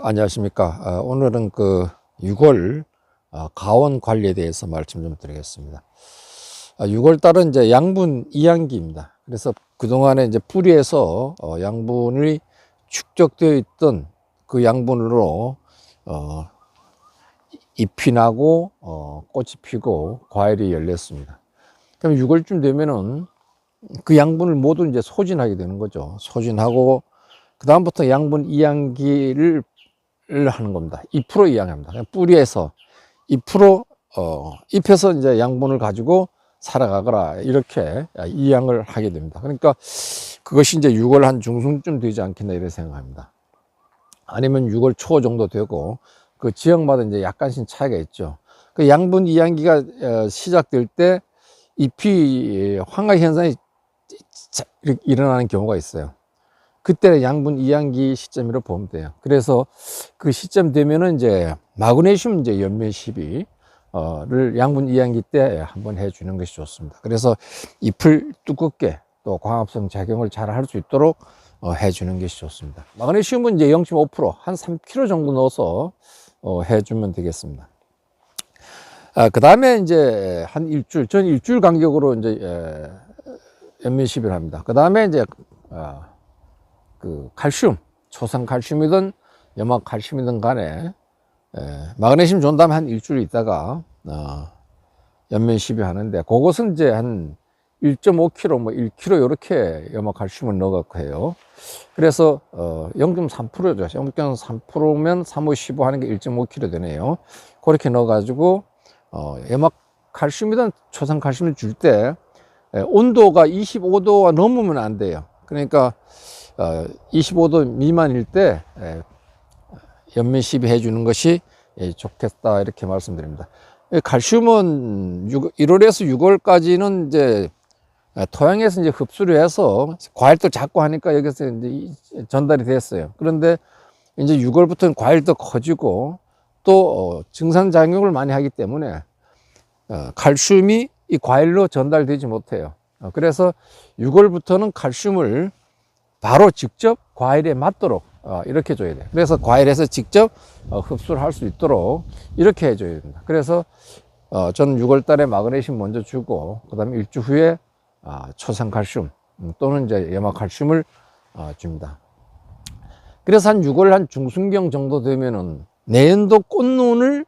안녕하십니까. 오늘은 6월 가온 관리에 대해서 말씀 좀 드리겠습니다. 6월 달은 이제 양분 이양기입니다. 그래서 그동안에 이제 뿌리에서 양분이 축적되어 있던 그 양분으로 잎이 나고 꽃이 피고 과일이 열렸습니다. 그럼 6월쯤 되면은 그 양분을 모두 이제 소진하게 되는 거죠. 소진하고 그 다음부터 양분 이양기를 하는 겁니다. 잎으로 이양합니다. 그냥 뿌리에서 잎으로 잎에서 이제 양분을 가지고 살아가거라 이렇게 이양을 하게 됩니다. 그러니까 그것이 이제 6월 한 중순쯤 되지 않겠나 이렇게 생각합니다. 아니면 6월 초 정도 되고 그 지역마다 이제 약간씩 차이가 있죠. 그 양분 이양기가 시작될 때 잎이 황화 현상이 일어나는 경우가 있어요. 그때 양분 이양기 시점으로 보면 돼요. 그래서 그 시점 되면은 이제 마그네슘 이제 연면 시비를 양분 이양기 때 한번 해주는 것이 좋습니다. 그래서 잎을 두껍게 또 광합성 작용을 잘 할 수 있도록 해주는 것이 좋습니다. 마그네슘은 이제 0.5%, 한 3kg 정도 넣어서 해주면 되겠습니다. 그 다음에 이제 한 일주일, 전 일주일 간격으로 이제 연면 시비를 합니다. 그 다음에 이제 그 칼슘, 초산 칼슘이든 염화 칼슘이든 간에 마그네슘 준 다음에 한 일주일 있다가 연면 시비하는데 그것은 이제 한 1.5kg, 뭐 1kg 이렇게 염화 칼슘을 넣어갖고 해요. 그래서 0.3%죠. 0.3%면 3, 5, 15 하는 게 1.5kg 되네요. 그렇게 넣어가지고 염화 칼슘이든 초산 칼슘을 줄 때 온도가 25도가 넘으면 안 돼요. 그러니까 25도 미만일 때 연면 시비 해주는 것이 좋겠다 이렇게 말씀드립니다. 칼슘은 1월에서 6월까지는 이제 토양에서 이제 흡수를 해서 과일도 작고 하니까 여기서 이제 전달이 됐어요. 그런데 이제 6월부터는 과일도 커지고 또 증산작용을 많이 하기 때문에 칼슘이 이 과일로 전달되지 못해요. 그래서 6월부터는 칼슘을 바로 직접 과일에 맞도록 이렇게 줘야 돼요. 그래서 과일에서 직접 흡수를 할 수 있도록 이렇게 해줘야 됩니다. 그래서 저는 6월 달에 마그네슘 먼저 주고 그 다음에 일주 후에 초산 칼슘 또는 이제 염화 칼슘을 줍니다. 그래서 한 6월 한 중순경 정도 되면은 내년도 꽃눈을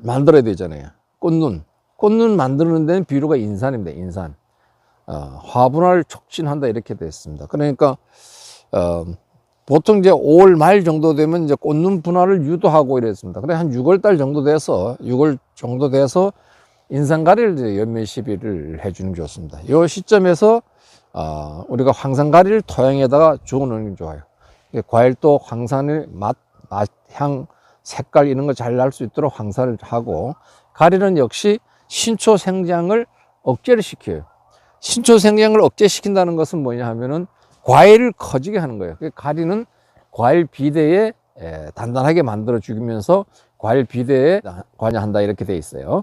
만들어야 되잖아요. 꽃눈 만드는 데는 비료가 인산입니다. 인산. 화분화를 촉진한다 이렇게 되어 있습니다. 그러니까 보통 이제 5월 말 정도 되면 이제 꽃눈 분화를 유도하고 이랬습니다. 그래 한 6월 달 정도 돼서 6월 정도 돼서 인산가리를 이제 연면 시비를 해주는 게 좋습니다. 이 시점에서 우리가 황산가리를 토양에다가 주워 넣는 게 좋아요. 과일도 황산의 맛, 향, 색깔 이런 거 잘 날 수 있도록 황산을 하고 가리는 역시 신초 생장을 억제를 시켜요. 신초 생장을 억제시킨다는 것은 뭐냐 하면은 과일을 커지게 하는 거예요. 가리는 과일 비대에 단단하게 만들어 주면서 과일 비대에 관여한다 이렇게 돼 있어요.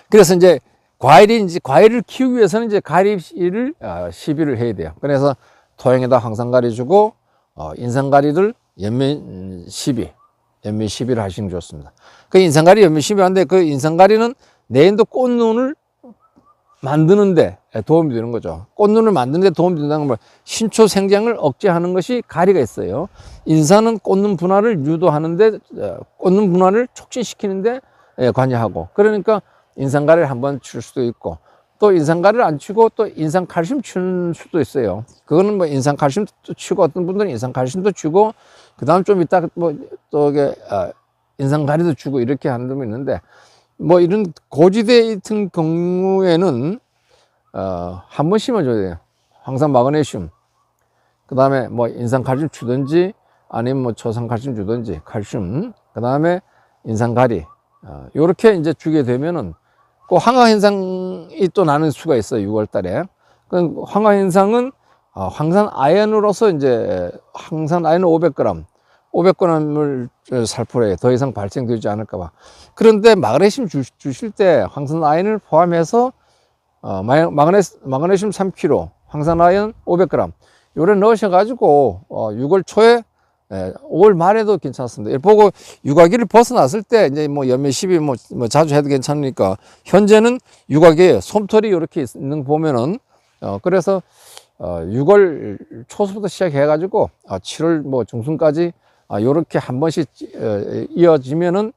그래서 이제 과일을 키우기 위해서는 이제 가리를 시비를 해야 돼요. 그래서 토양에다 황산가리 주고 인산가리를 연면 시비를 하시는 게 좋습니다. 그 인산가리 연면 시비 하는데 그 인산가리는 내년도 꽃눈을 만드는데 도움이 되는 거죠. 꽃눈을 만드는데 도움이 된다는 건 신초 생장을 억제하는 것이 가리가 있어요. 인산은 꽃눈 분화를 유도하는데 꽃눈 분화를 촉진시키는데 관여하고 그러니까 인산가리를 한번 줄 수도 있고 또 인산가리를 안 치고 또 인산칼슘 줄 수도 있어요. 그거는 뭐 인산칼슘도 치고 어떤 분들은 인산칼슘도 주고 그 다음 좀 이따 뭐 또 이게 인산가리도 주고 이렇게 하는 분이 있는데 뭐 이런 고지대 같은 경우에는 한 번 심어줘야 돼요. 황산 마그네슘 그 다음에 뭐 인산칼슘 주든지 아니면 뭐 초산칼슘 주든지 칼슘 그 다음에 인산가리 요렇게 이제 주게 되면은 그 황화 현상이 또 나는 수가 있어요. 6월 달에 그 황화 현상은 황산 아연으로서 이제 황산 아연 500g을 살포해요. 더 이상 발생되지 않을까봐. 그런데 마그네슘 주실 때 황산 아연을 포함해서 마그네슘 3kg, 황산 아연 500g 요래 넣으셔가지고 6월 초에 5월 말에도 괜찮습니다. 보고 육아기를 벗어났을 때 이제 뭐 연면 시비 뭐 자주 해도 괜찮으니까 현재는 육아기에 솜털이 이렇게 있는 거 보면은 그래서 6월 초부터 시작해 가지고 7월 뭐 중순까지 요렇게 한 번씩 이어지면은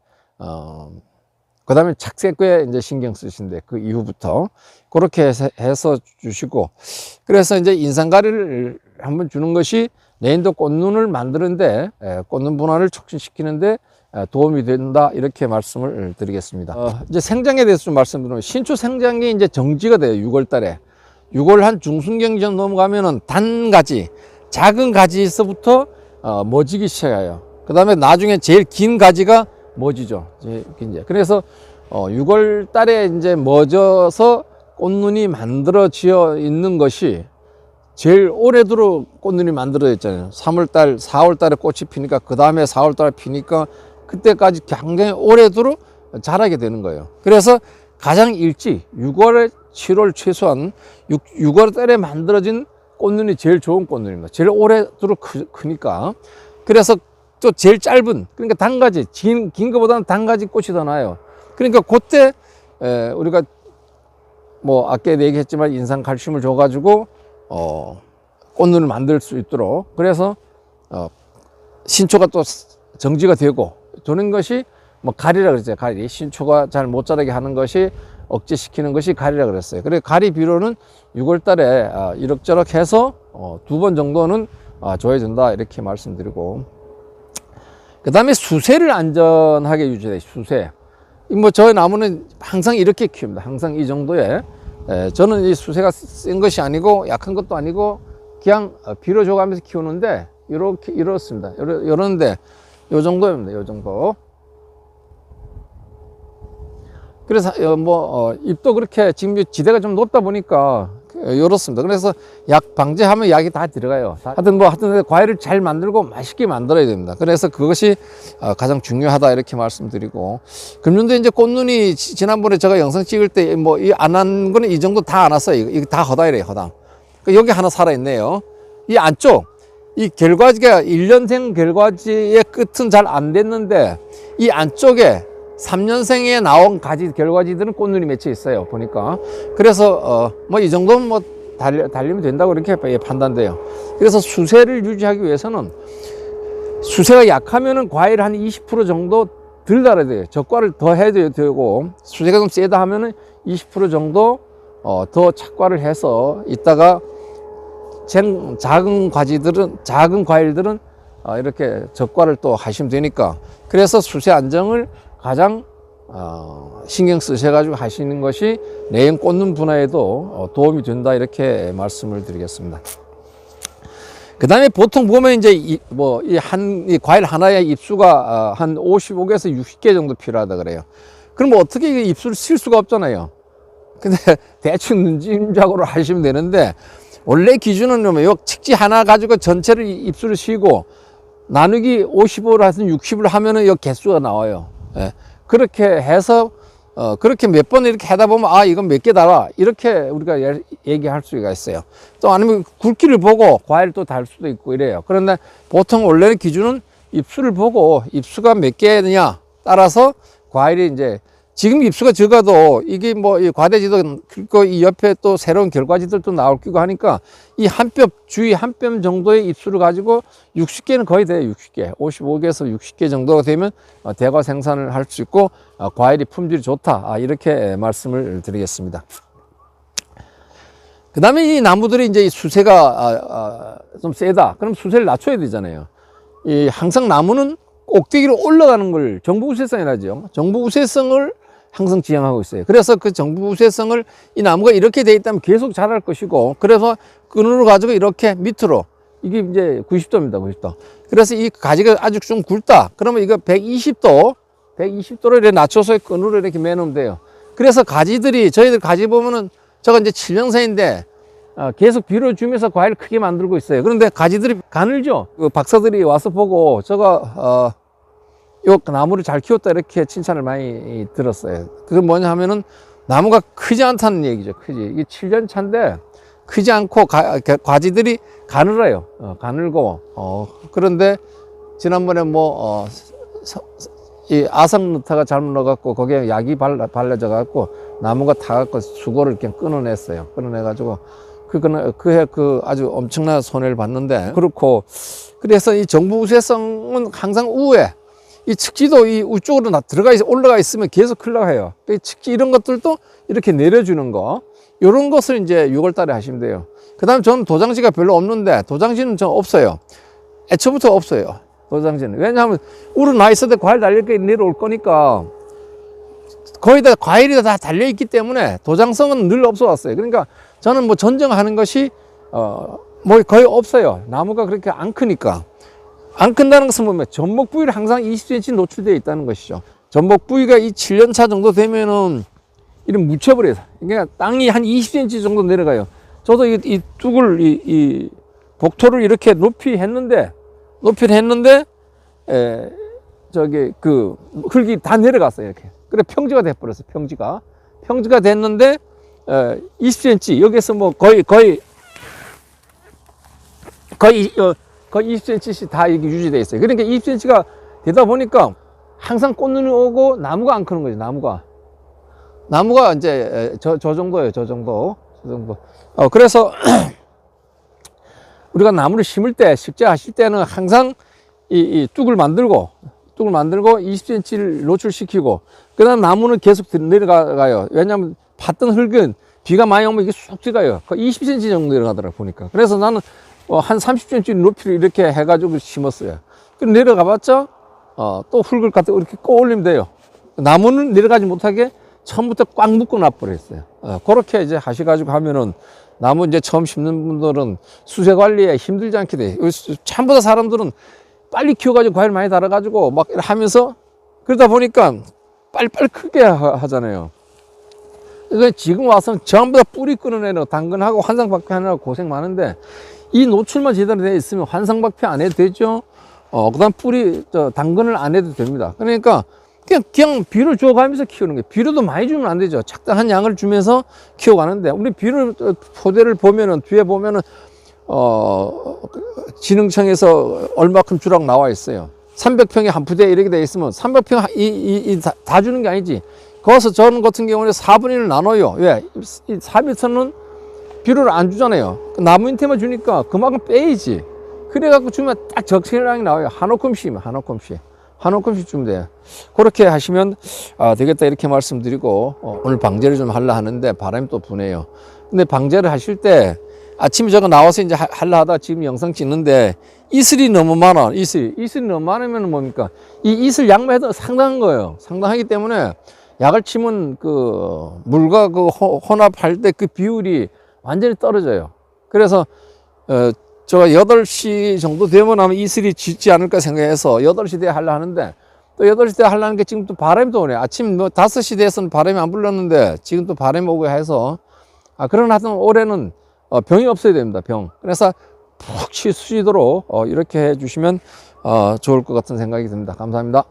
그다음에 착색에 이제 신경 쓰신데 그 이후부터 그렇게 해서 주시고, 그래서 이제 인상가리를 한번 주는 것이 내년도 꽃눈을 만드는데 꽃눈 분할을 촉진시키는데 도움이 된다, 이렇게 말씀을 드리겠습니다. 이제 생장에 대해서 좀 말씀드리면, 신초 생장이 이제 정지가 돼요. 6월 달에 6월 한 중순경전 넘어가면은 단가지, 작은 가지에서부터 멎지기 시작해요. 그 다음에 나중에 제일 긴 가지가 멎지죠. 그래서 6월 달에 이제 멎어서 꽃눈이 만들어져 있는 것이 제일 오래도록 꽃눈이 만들어졌잖아요. 3월달, 4월달에 꽃이 피니까 그 다음에 4월달에 피니까 그때까지 굉장히 오래도록 자라게 되는 거예요. 그래서 가장 일찍 6월에 7월 최소한 6월 달에 만들어진 꽃눈이 제일 좋은 꽃눈입니다. 제일 오래도록 크니까. 그래서 또 제일 짧은, 그러니까 단가지, 긴 것보다는 단가지 꽃이 더 나아요. 그러니까 그때 우리가 뭐 아까 얘기했지만 인상 칼슘을 줘가지고 꽃눈을 만들 수 있도록, 그래서 신초가 또 정지가 되고 도는 것이 뭐 가리라 그랬어요. 가리, 신초가 잘 못 자라게 하는 것이 억제시키는 것이 가리라 그랬어요. 그래서 가리 비료는 6월 달에 이럭저럭 해서 2번 정도는 줘야 된다, 이렇게 말씀드리고, 그 다음에 수세를 안전하게 유지해. 수세, 뭐 저희 나무는 항상 이렇게 키웁니다. 항상 이 정도에. 저는 이 수세가 센 것이 아니고 약한 것도 아니고 그냥 비료 줘가면서 키우는데 이렇습니다. 이러는데 요 정도입니다. 요 정도. 그래서 잎도 그렇게 지금 지대가 좀 높다 보니까 이렇습니다. 그래서 약 방제하면 약이 다 들어가요. 하여튼 과일을 잘 만들고 맛있게 만들어야 됩니다. 그래서 그것이 가장 중요하다, 이렇게 말씀드리고, 금년도 이제 꽃눈이 지난번에 제가 영상 찍을 때 뭐 안 한 거는 이 정도 다 안 왔어요. 이거 다 허다이래요, 허당. 여기 하나 살아있네요. 이 안쪽, 이 결과지가 1년생 결과지의 끝은 잘 안 됐는데 이 안쪽에 3년생에 나온 가지, 결과지들은 꽃눈이 맺혀 있어요, 보니까. 그래서 뭐 이 정도면 뭐 달리면 된다고 이렇게 판단돼요. 그래서 수세를 유지하기 위해서는, 수세가 약하면은 과일 한 20% 정도 덜 달아야 돼요. 적과를 더 해야 되고, 수세가 좀 세다 하면은 20% 정도 더 착과를 해서 이따가 작은 과일들은 이렇게 적과를 또 하시면 되니까. 그래서 수세 안정을 가장 신경 쓰셔가지고 하시는 것이 내년 꽃눈 분화에도 도움이 된다, 이렇게 말씀을 드리겠습니다. 그 다음에 보통 보면 이제 이 과일 하나의 잎수가 한 55개에서 60개 정도 필요하다 그래요. 그럼 어떻게 잎수를 칠 수가 없잖아요. 근데 대충 눈짐작으로 하시면 되는데, 원래 기준은 요 책지 하나 가지고 전체를 잎수를 씌고 나누기 55를 해서 60을 하면은 요 개수가 나와요. 예. 그렇게 해서 그렇게 몇 번 이렇게 하다 보면 이건 몇 개 달아, 이렇게 우리가 얘기할 수가 있어요. 또 아니면 굵기를 보고 과일을 또 달 수도 있고 이래요. 그런데 보통 원래는 기준은 잎수를 보고 잎수가 몇 개냐 따라서 과일이 이제, 지금 잎수가 적어도 이게 뭐 이 과대지도 긁고 이 옆에 또 새로운 결과지들도 나올 끼고 하니까 이 한 뼘, 주위 한 뼘 정도의 잎수를 가지고 60개는 거의 돼요. 60개, 55개에서 60개 정도가 되면 대과 생산을 할 수 있고 과일이 품질이 좋다, 이렇게 말씀을 드리겠습니다. 그 다음에 이 나무들이 이제 수세가 좀 세다, 그럼 수세를 낮춰야 되잖아요. 항상 나무는 꼭대기로 올라가는 걸 정부우세성이라죠. 정부우세성을 항상 지향하고 있어요. 그래서 그 정부우세성을, 이 나무가 이렇게 돼 있다면 계속 자랄 것이고, 그래서 끈으로 가지고 이렇게 밑으로, 이게 이제 90도입니다. 90도. 그래서 이 가지가 아주 좀 굵다, 그러면 이거 120도로 이렇게 낮춰서 끈으로 이렇게 매놓으면 돼요. 그래서 가지들이, 저희들 가지 보면은 저가 이제 7년생인데 계속 비료 주면서 과일을 크게 만들고 있어요. 그런데 가지들이 가늘죠. 그 박사들이 와서 보고 저가 요 나무를 잘 키웠다, 이렇게 칭찬을 많이 들었어요. 그게 뭐냐 하면은 나무가 크지 않다는 얘기죠. 이게 7년 차인데 크지 않고 과지들이 가늘어요. 가늘고 그런데 지난번에 뭐, 이 아삭누타가 잘못 넣어갖고 거기에 약이 발라져 갖고 나무가 타갖고 수고를 이렇게 끊어냈어요. 끊어내가지고 그해 아주 엄청난 손해를 봤는데, 그렇고 그래서 이 정부 우세성은 항상 우에 이 측지도 이 우쪽으로 올라가 있으면 계속 흘러가요. 이 측지 이런 것들도 이렇게 내려주는 거, 이런 것을 이제 6월 달에 하시면 돼요. 그 다음에 저는 도장지가 별로 없는데, 도장지는 저 없어요. 애초부터 없어요. 도장지는. 왜냐하면 우로 나 있을 때 과일 달릴 게 내려올 거니까 거의 다 과일이 다 달려 있기 때문에 도장성은 늘 없어 왔어요. 그러니까 저는 뭐 전정하는 것이 뭐 거의 없어요. 나무가 그렇게 안 크니까. 안 큰다는 것은 뭐면 전목 부위를 항상 20cm 노출되어 있다는 것이죠. 전목 부위가 이 7년차 정도 되면은 이런 묻혀버려요. 그러니까 땅이 한 20cm 정도 내려가요. 저도 이 뚝을 이 복토를 이렇게 높이 했는데 저기 그 흙이 다 내려갔어요. 이렇게. 그래 평지가 돼버렸어요. 평지가 됐는데 20cm 여기서 뭐 거의 20cm씩 다 이렇게 유지되어 있어요. 그러니까 20cm가 되다 보니까 항상 꽃눈이 오고 나무가 안 크는 거죠. 나무가 이제 저 정도예요. 저 정도. 그래서 우리가 나무를 심을 때, 식재하실 때는 항상 이 뚝을 만들고 20cm를 노출시키고, 그 다음 나무는 계속 내려가요. 왜냐하면 팠던 흙은 비가 많이 오면 이게 쑥 들어가요. 거의 20cm 정도 내려가더라고, 보니까. 그래서 나는 한 30cm 높이를 이렇게 해가지고 심었어요. 그럼 내려가 봤자, 또 흙을 갖다 이렇게 꼬 올리면 돼요. 나무는 내려가지 못하게 처음부터 꽉 묶어 놔버렸어요. 그렇게 이제 하셔가지고 하면은, 나무 이제 처음 심는 분들은 수세 관리에 힘들지 않게 돼. 참보다 사람들은 빨리 키워가지고 과일 많이 달아가지고 막 하면서 그러다 보니까 빨리빨리 크게 하잖아요. 그러니까 지금 와서는 전부 다 뿌리 끊어내는 당근하고 환상박피 하느라고 고생 많은데, 이 노출만 제대로 되어 있으면 환상박피 안 해도 되죠. 그 다음 당근을 안 해도 됩니다. 그러니까 그냥 비를 줘가면서 키우는 거예요. 비료도 많이 주면 안 되죠. 적당한 양을 주면서 키워가는데, 우리 비료 포대를 보면은, 뒤에 보면은, 진흥청에서 얼마큼 주라고 나와 있어요. 300평에 한 푸대 이렇게 돼 있으면 300평 다 주는 게 아니지. 거기서 저는 같은 경우는 4분의 1을 나눠요. 왜? 이 4m는 비료를 안 주잖아요. 나무 인테만 주니까 그만큼 빼야지. 그래갖고 주면 딱 적절량이 나와요. 한 움큼씩 주면 돼요. 그렇게 하시면 되겠다, 이렇게 말씀드리고, 오늘 방제를 좀 하려 하는데 바람이 또 부네요. 근데 방제를 하실 때 아침에 저거 나와서 이제 하려 하다 지금 영상 찍는데 이슬이 너무 많아. 이슬이 너무 많으면 뭡니까? 이 이슬 양만 해도 상당한 거예요. 상당하기 때문에 약을 치면 그 물과 그 혼합할 때 그 비율이 완전히 떨어져요. 그래서 제가 8시 정도 되면 아마 이슬이 짙지 않을까 생각해서 8시 대에 하려 하는데, 또 8시 대에 하려는 게 지금 또 바람이 또 오네. 아침 뭐 5시 대에서는 바람이 안 불렀는데 지금 또 바람이 오고 해서, 그러나 하여튼 올해는 병이 없어야 됩니다. 병. 그래서 푹 쉬도록 이렇게 해 주시면 좋을 것 같은 생각이 듭니다. 감사합니다.